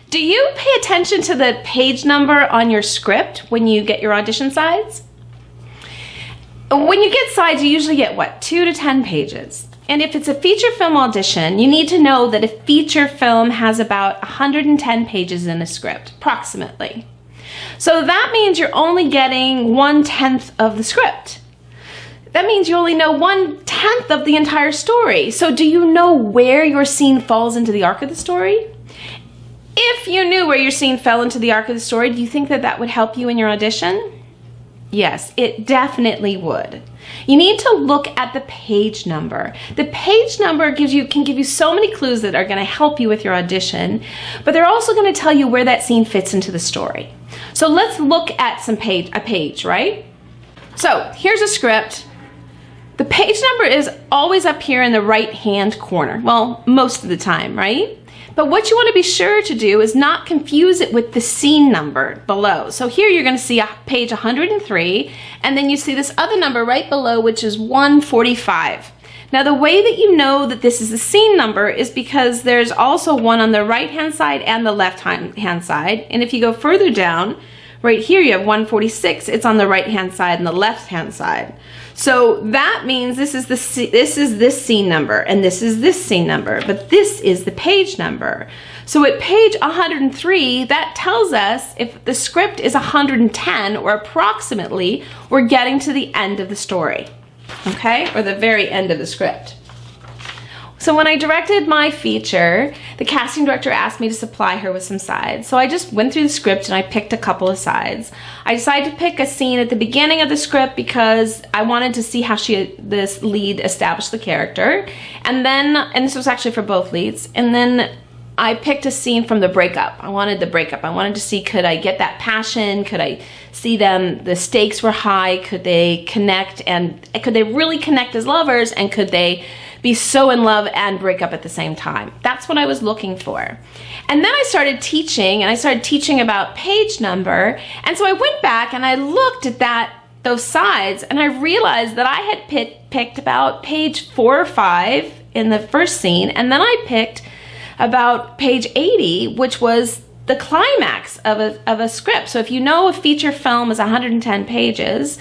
Do you pay attention to the page number on your script when you get your audition sides? When you get sides, you usually get what, 2 to 10 pages. And if it's a feature film audition, you need to know that a feature film has about 110 pages in a script, approximately. So that means you're only getting 1/10 of the script. That means you only know 1/10 of the entire story. So do you know where your scene falls into the arc of the story? If you knew where your scene fell into the arc of the story, do you think that that would help you in your audition? Yes, it definitely would. You need to look at the page number. The page number can give you so many clues that are going to help you with your audition, but they're also going to tell you where that scene fits into the story. So let's look at a page, right? So here's a script. The page number is always up here in the right-hand corner. Well, most of the time, right? But what you want to be sure to do is not confuse it with the scene number below. So here you're going to see page 103, and then you see this other number right below, which is 145. Now the way that you know that this is the scene number is because there's also one on the right-hand side and the left-hand side. And if you go further down, right here you have 146, it's on the right-hand side and the left-hand side. So that means this is this scene number, and this is this scene number, but this is the page number. So at page 103, that tells us if the script is 110, or approximately, we're getting to the end of the story, okay? Or the very end of the script. So when I directed my feature, the casting director asked me to supply her with some sides. So I just went through the script and I picked a couple of sides. I decided to pick a scene at the beginning of the script because I wanted to see how this lead established the character. And this was actually for both leads. And then I picked a scene from the breakup. I wanted the breakup. I wanted to see, could I get that passion? Could I see them, the stakes were high, could they connect, and could they really connect as lovers, and could they be so in love and break up at the same time? That's what I was looking for. And then I started teaching, and I started teaching about page number, and so I went back and I looked at those sides, and I realized that I had picked about page 4 or 5 in the first scene, and then I picked about page 80, which was the climax of a script. So if you know a feature film is 110 pages,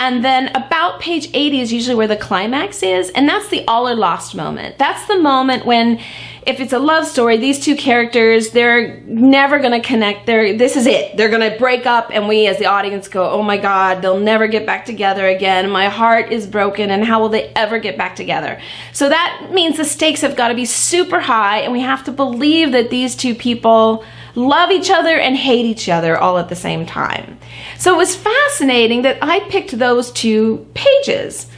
and then about page 80 is usually where the climax is, and that's the all or lost moment. That's the moment when, if it's a love story, these two characters, they're never gonna connect. This is it. They're gonna break up, and we as the audience go, oh my God, they'll never get back together again. My heart is broken, and how will they ever get back together? So that means the stakes have gotta be super high, and we have to believe that these two people love each other and hate each other all at the same time. So it was fascinating that I picked those 2 pages.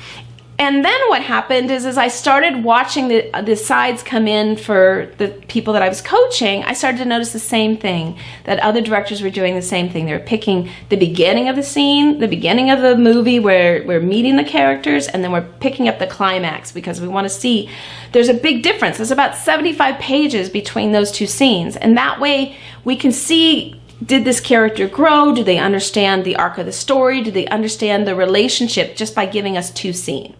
And then what happened is, as I started watching the sides come in for the people that I was coaching, I started to notice the same thing, that other directors were doing the same thing. They were picking the beginning of the scene, the beginning of the movie where we're meeting the characters, and then we're picking up the climax because we want to see there's a big difference. There's about 75 pages between those 2 scenes. And that way we can see, did this character grow? Do they understand the arc of the story? Do they understand the relationship just by giving us 2 scenes?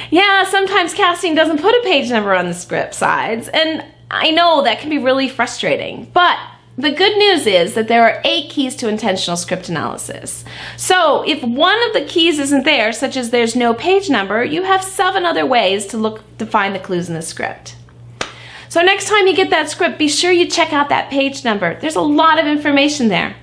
Yeah, sometimes casting doesn't put a page number on the script sides, and I know that can be really frustrating, but the good news is that there are 8 keys to intentional script analysis. So if one of the keys isn't there, such as there's no page number, you have 7 other ways to find the clues in the script. So next time you get that script, be sure you check out that page number. There's a lot of information there.